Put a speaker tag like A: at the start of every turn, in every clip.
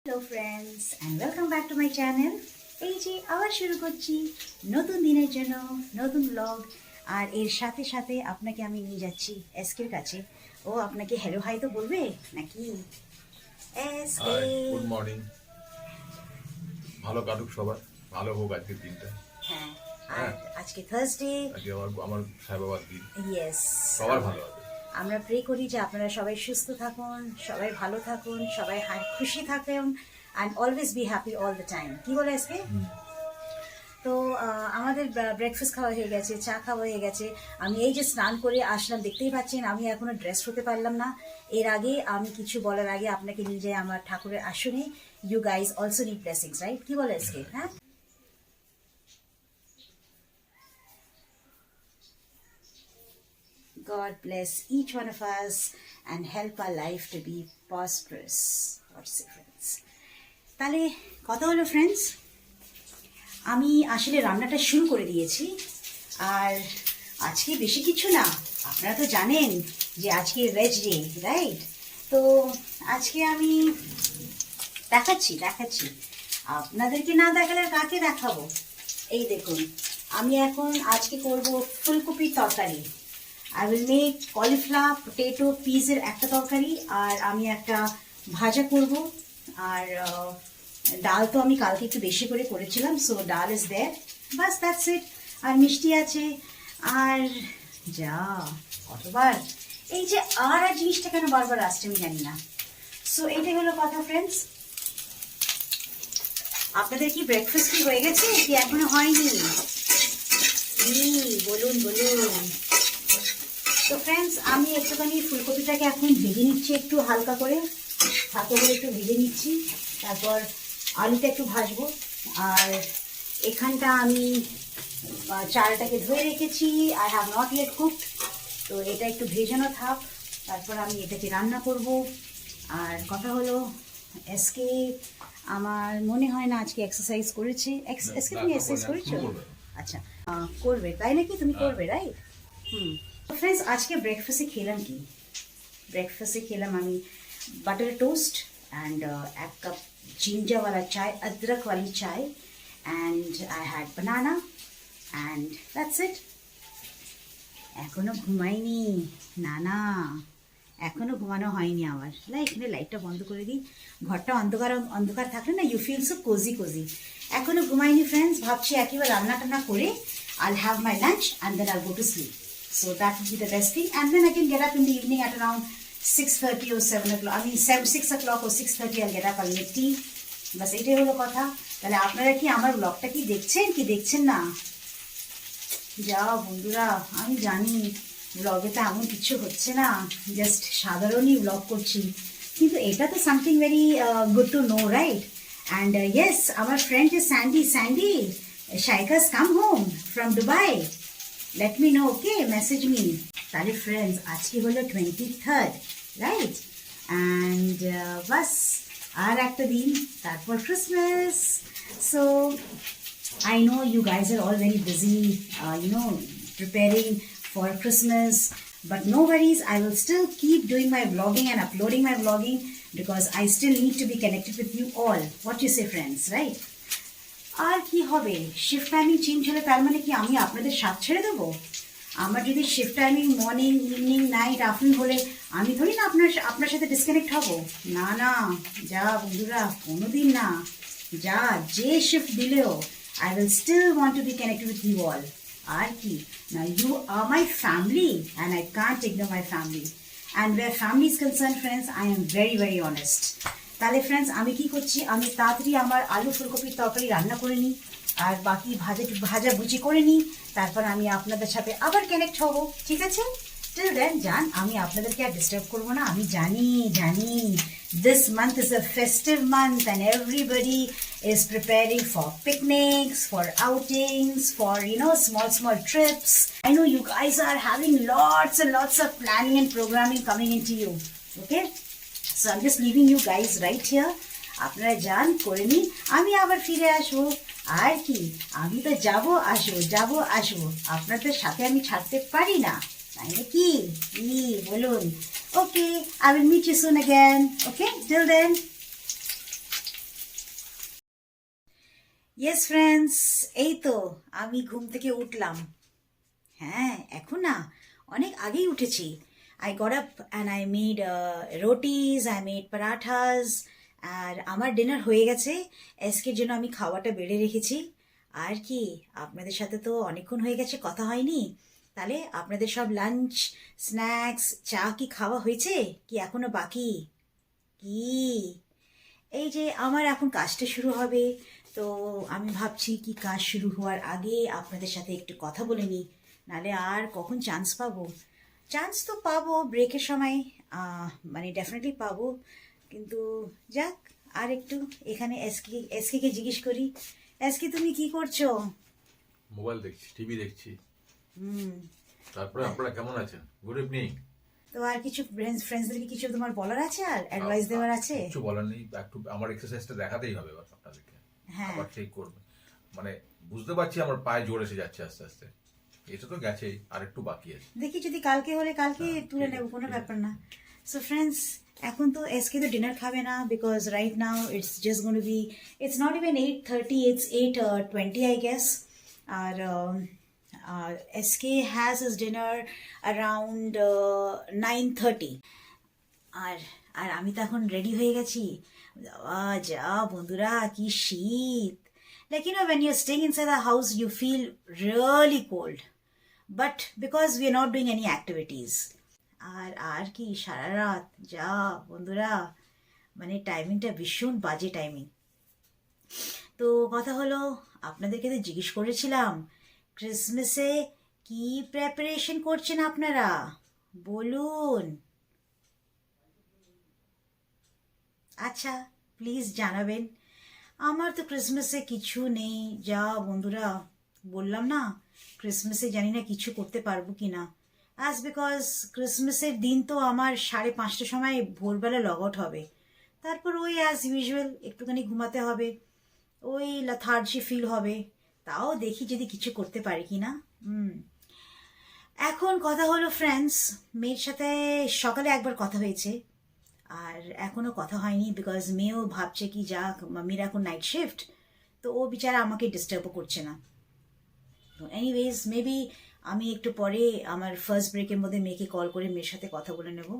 A: Hello friends and welcome back to my channel. এই যে আবার শুরু করছি নতুন দিনের জন্য নতুন ব্লগ। আর এর সাথে সাথে আপনাকে আমি নিয়ে যাচ্ছি এসকের কাছে। ও আপনাকে হ্যালো হাই তো বলবে নাকি? SK
B: good morning. ভালো কাটুক সবার, ভালো হোক আজকের দিনটা।
A: হ্যাঁ, আর আজকে থার্সডে,
B: আজকে আমার সাই বাবার দিন,
A: ইয়েস।
B: সবার ভালো হবে।
A: আমরা প্রে করি যে আপনারা সবাই সুস্থ থাকুন, সবাই ভালো থাকুন, সবাই খুশি থাকুন and always be happy all the time. কি বলে আজকে? তো আমাদের ব্রেকফাস্ট খাওয়া হয়ে গেছে, চা খাওয়া হয়ে গেছে। আমি এই যে স্নান করে আসলাম, দেখতেই পাচ্ছেন আমি এখনো ড্রেস হতে পারলাম না। এর আগে আমি কিছু বলার আগে আপনাকে নিয়ে যাই আমার ঠাকুরের আসনে। You guys also need blessings, right? কি বলে আজকে? হ্যাঁ, God bless each one of us and help our life to be prosperous. What's it, friends? তাহলে কথা হলো ফ্রেন্ডস, আমি আসলে রান্নাটা শুরু করে দিয়েছি। আর আজকে বেশি কিছু না, আপনারা তো জানেন যে আজকে ভেজ ডে, রাইট? তো আজকে আমি দেখাচ্ছি আপনাদেরকে না দেখালে আর কাকে দেখাবো। এই দেখুন, আমি এখন আজকে করব ফুলকপির তরকারি। I will make cauliflower potato পিসের একটা তরকারি, আর আমি একটা ভাজা করব। আর ডাল তো আমি কালকে একটু বেশি করে করেছিলাম, সো ডাল is there, bus that's it. আর মিষ্টি আছে। আর যা কতবার এই যে আর জিনিসটা কেন বারবার আসছে আমি জানি না। সো এইটাই হলো কথা ফ্রেন্ডস। আপনাদের কি ব্রেকফাস্ট কি হয়ে গেছে কি এখনো হয়নি? বলুন বলুন। তো ফ্রেন্ডস, আমি একটুখানি ফুলকপিটাকে এখন ভেজে নিচ্ছি, একটু হালকা করে হাতে করে একটু ভেজে নিচ্ছি। তারপর আলুটা একটু ভাজবো। আর এখানটা আমি চালটাকে ধুয়ে রেখেছি, I have not yet cooked. তো এটা একটু ভেজানো থাক, তারপর আমি এটাকে রান্না করব। আর কথা হলো, এসকে আমার মনে হয় না আজকে এক্সারসাইজ করেছে। এসকে তুমি এক্সারসাইজ করেছো? আচ্ছা, করবে তাই নাকি? তুমি করবে, রাইট? ফ্রেন্ডস, আজকে ব্রেকফাস্টে খেলাম কি? ব্রেকফাস্টে খেলাম আমি বাটার টোস্ট অ্যান্ড এক কাপ জিঞ্জারওয়ালা চায়, अदरकवाली চায়, and I had banana and that's it. এখনো ঘুমাইনি, না এখনো ঘুমানো হয়নি আমার। এখানে লাইটটা বন্ধ করে দিই, ঘরটা অন্ধকার অন্ধকার থাকলে না ইউ ফিল সো কোজি। এখনো ঘুমাইনি ফ্রেন্ডস, ভাবছি একেবারে রান্না টান্না করে I'll have my lunch and then I'll go to sleep. So that would be the best thing. And then I can get up in the evening at around 6:30 or 7 o'clock. I mean 6 o'clock or 6:30 I'll get up, I'll make tea. বাস এটাই হলো কথা। তাহলে আপনারা কি আমার ব্লগটা কি দেখছেন কি দেখছেন না? যা বন্ধুরা, আমি জানি ব্লগে তো এমন কিছু হচ্ছে না, জাস্ট সাধারণই ব্লগ করছি, কিন্তু এটা তো something very good to know, right? And yes, আমার friend is Sandy Shaika's come home from Dubai. Let me know, okay? Message me. তাহলে ফ্রেন্ডস, আজকে হলো 23rd, রাইট? অ্যান্ড বাস আর একটা দিন, তারপর Christmas. So I know you guys are all very busy, preparing for Christmas. But no worries, I will still keep doing my vlogging and uploading my vlogging because I still need to be connected with you all. What you say, friends, right? আর কি হবে, shift timing change হলে তার মানে কি আমি আপনাদের সাথ ছেড়ে দেবো? আমার যদি shift timing morning evening night afternoon হলে আমি ধরি না আপনার সাথে ডিসকানেক্ট হব? না, যা বন্ধুরা, কোনোদিন না। যা যে শিফট দিলেও I will still want to be connected with you all. আর কি না, you are my family and I can't ignore my family. And where family is concerned, friends, I am very, very honest. তাহলে friends, আমি কি করছি, আমি তাড়াতাড়ি আমার আলু ফুলকপির তরকারি রান্না করে নিই, আর বাকি ভাজাভুজি করে নিই, তারপর আমি আপনাদের সাথে আবার কানেক্ট হব, ঠিক আছে? টিল দেন যান, আমি আপনাদেরকে আর ডিস্টার্ব করবো না। আমি জানি this month is a festive month and everybody is preparing for picnics, for outings, for small trips. I know you guys are having lots and lots of planning and programming coming into you, okay? So I'm just leaving you guys right here. আপনারা যান, করে নিন, আমি আবার ফিরে আসবো। আর কি, আমি তো যাবো আসবো, আপনাদের সাথে আমি ছাড়তে পারি না, তাই নাকি? বলুন। Okay, I will meet you soon again. Okay, till then. Yes friends, এই তো আমি ঘুম থেকে উঠলাম। হ্যাঁ, এখন না অনেক আগেই উঠেছি। I got up and I made rotis, I made parathas. আর আমার ডিনার হয়ে গেছে। এসকের জন্য আমি খাওয়াটা বেড়ে রেখেছি। আর কি, আপনাদের সাথে তো অনেকক্ষণ হয়ে গেছে কথা হয়নি। তাহলে আপনাদের সব লাঞ্চ, স্ন্যাক্স, চা কি খাওয়া হয়েছে কি এখনো বাকি? কি, এই যে আমার এখন কাজটা শুরু হবে, তো আমি ভাবছি কি কাজ শুরু হওয়ার আগে আপনাদের সাথে একটু কথা বলে নিই। নালে আর কখন চান্স পাবো? চান্স তো পাবো ব্রেকের সময়, মানে ডেফিনেটলি পাবো। কিন্তু যাক, আর একটু এখানে এসকে জিজ্ঞেস করি। এসকে, তুমি কি করছো?
B: মোবাইল দেখছি, টিভি দেখছি।
A: হুম।
B: তারপরে আপনারা কেমন আছেন? Good evening.
A: তো আর কিছু ফ্রেন্ডসদেরকে কিছু তোমার বলার আছে, আর অ্যাডভাইস দেওয়ার আছে?
B: কিছু বলার নেই, একটু আমার এক্সারসাইজটা দেখাতেই হবে এবার আপনাদেরকে।
A: হ্যাঁ।
B: আবার ঠিক করবে, মানে বুঝতে পারছি আমার পায়ে জোর এসে যাচ্ছে আস্তে আস্তে। এটা তো গেছেই, আর একটু বাকি আছে।
A: দেখি যদি কালকে হলে কালকে
B: হ্যাঁ,
A: তুলে
B: ঠিক
A: নেবো,
B: আছে,
A: কোনো
B: ঠিক
A: ব্যাপার
B: আছে।
A: না। সো ফ্রেন্ডস, এখন তো এসকে তো ডিনার খাবে না, because right now it's just gone be, it's not even 8:30, it's 8:20 I guess. আর SK has is dinner around 9:30। আর আর আমি তো এখন রেডি হয়ে গেছি। যা যা বন্ধুরা, কি শীত! Like when you're staying inside the house you feel really cold, but because we are not doing any activities. আর আর কি, সারা রাত যা বন্ধুরা, মানে টাইমিংটা ভীষণ বাজে টাইমিং। তো কথা হলো, আপনাদেরকে তো জিজ্ঞেস করেছিলাম ক্রিসমাসে কি প্রেপারেশন করছেন আপনারা, বলুন। আচ্ছা, প্লিজ জানাবেন। আমার তো ক্রিসমাসে কিছু নেই, যা বন্ধুরা, বললাম না, ক্রিসমাসে জানি না কিছু করতে পারবো কি না। অ্যাজ বিকজ ক্রিসমাসের দিন তো আমার 5:30টার সময় ভোরবেলা লগ আউট হবে। তারপর ওই অ্যাজ ইউজুয়াল একটুখানি ঘুমাতে হবে, ওই লাথার্জি ফিল হবে। তাও দেখি যদি কিছু করতে পারি কি না। এখন কথা হলো ফ্রেন্ডস, মেয়ের সাথে সকালে একবার কথা হয়েছে, আর এখনো কথা হয়নি, বিকজ মেয়েও ভাবছে কি যাক, মাম্মির এখন নাইট শিফট, তো ও বেচারা আমাকে ডিস্টার্বও করছে না। তো এনিওয়েজ, মেবি আমি একটু পরে আমার ফার্স্ট ব্রেকের মধ্যে মেয়েকে কল করে মেয়ের সাথে কথা বলে নেব।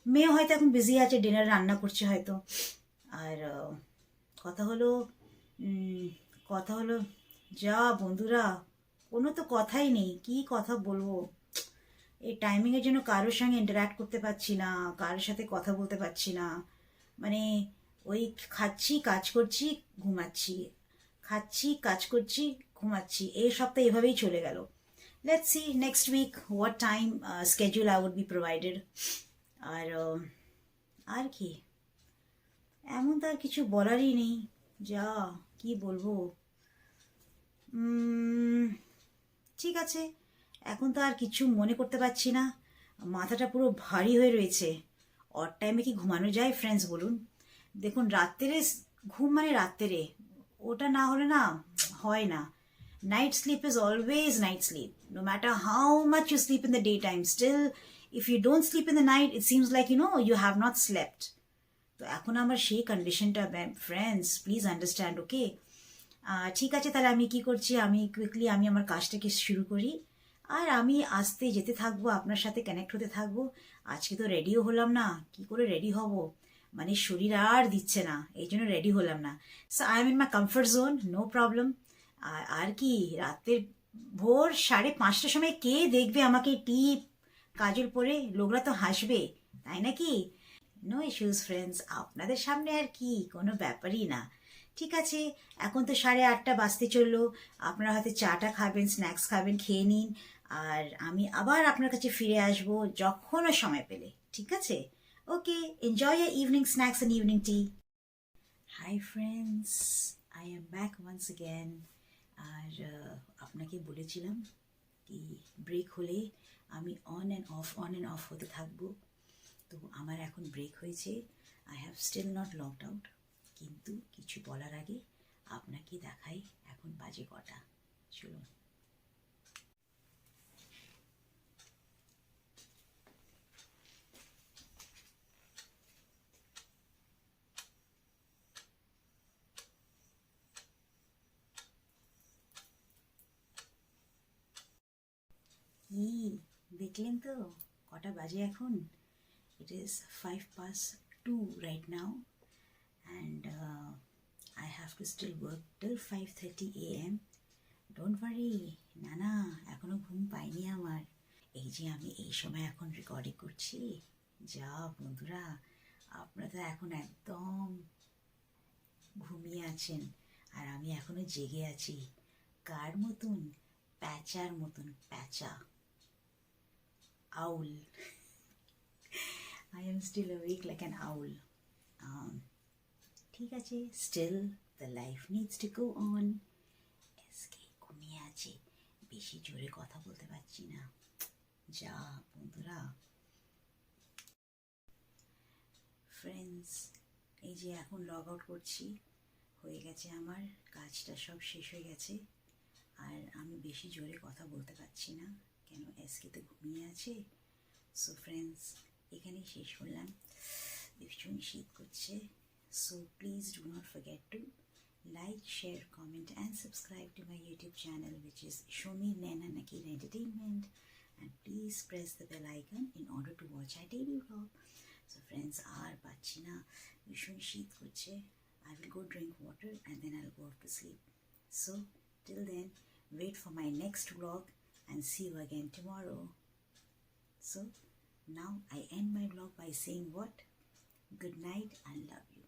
A: মেয়ে হয়তো এখন বিজি আছে, ডিনার রান্না করছে হয়তো। আর কথা হলো উম, কথা হলো, যা বন্ধুরা, কোনো তো কথাই নেই, কি কথা বলবো। এই টাইমিংয়ের জন্য কারোর সঙ্গে ইন্টারাক্ট করতে পারছি না, কারোর সাথে কথা বলতে পারছি না। মানে ওই খাচ্ছি, কাজ করছি, ঘুমাচ্ছি, খাচ্ছি, কাজ করছি, ঘুমাচ্ছি, এই সপ্তাহ এভাবেই চলে গেল। Let's see next week what time schedule I would be provided. আর আর কি, এমন তো আর কিছু বলারই নেই, যা কি বলবো। ঠিক আছে, এখন তো আর কিছু মনে করতে পারছি না, মাথাটা পুরো ভারী হয়ে রয়েছে। অড টাইমে কি ঘুমানো যায় ফ্রেন্ডস, বলুন? দেখুন, রাত্রে ঘুম মানে রাত্রে, ওটা না হলে না হয় না। Night sleep is always night sleep, no matter how much you sleep in the day time, still if you don't sleep in the night it seems like you have not slept. তো এখন আমার সেই কন্ডিশনটা, friends please understand, ওকে? ঠিক আছে, তাহলে আমি কি করছি, আমি কুইকলি আমি আমার কাজটাকে শুরু করি। আর আমি আসতে যেতে থাকবো, আপনার সাথে কানেক্ট হতে থাকবো। আজকে তো রেডিও হলাম না, কি করে রেডি হব, মানে শরীর আর দিচ্ছে না, এই জন্য রেডি হলাম না। So I am in my comfort zone, no problem. আর কি, রাতের ভোর 5:30টার সময় কে দেখবে আমাকে টিপ কাজল পরে? লোকরা তো হাসবে, তাই নাকি? নো ইস্যুস ফ্রেন্ডস, আপনাদের সামনে আর কি, কোনো ব্যাপারই না। ঠিক আছে, এখন তো 8:30 বাজতে চললো। আপনারা হয়তো চাটা খাবেন, স্ন্যাক্স খাবেন, খেয়ে নিন। আর আমি আবার আপনার কাছে ফিরে আসবো যখনও সময় পেলে, ঠিক আছে? Okay, enjoy your evening snacks and evening tea. Hi friends, I am back once again. আর আপনাকে বলেছিলাম কি ব্রেক হলে আমি অন অ্যান্ড অফ হতে থাকবো। তো আমার এখন ব্রেক হয়েছে, I have still not logged out. কিন্তু কিছু বলার আগে আপনাকে দেখাই এখন বাজে কটা, চলুন। দেখলেন তো কটা বাজে এখন? It is 2:05 right now, and I have to still work till 5:30 a.m. Don't worry, না এখনো ঘুম পাইনি আমার। এই যে আমি এই সময় এখন রেকর্ডিং করছি, যা বন্ধুরা আপনারা তো এখন একদম ঘুমিয়ে আছেন আর আমি এখনো জেগে আছি। কার মতন? প্যাঁচার মতন, প্যাঁচা, owl. I am still awake like an owl. ঠিক আছে, still the life needs to go on. SK ঘুমিয়ে আছে, বেশি জোরে কথা বলতে পারছি না, যা বন্ধুরা। ফ্রেন্ডস, এই যে এখন লগ আউট করছি, হয়ে গেছে আমার কাজটা, সব শেষ হয়ে গেছে। আর আমি বেশি জোরে কথা বলতে পারছি না, কেন এসকে তো ঘুমিয়ে আছে। সো ফ্রেন্ডস, এখানেই শেষ করলাম, ভীষণ শীত করছে। So please do not forget to like, share, comment and subscribe to my YouTube channel, which is Shomir Naina Nakir Entertainment, and please press the bell icon in order to watch our daily vlog. So friends, আর পাচ্ছি না, ভীষণ শীত করছে। I will go drink water and then I'll go off to sleep. So till then, wait for my next vlog and see you again tomorrow. So now I end my vlog by saying what? Good night and love you.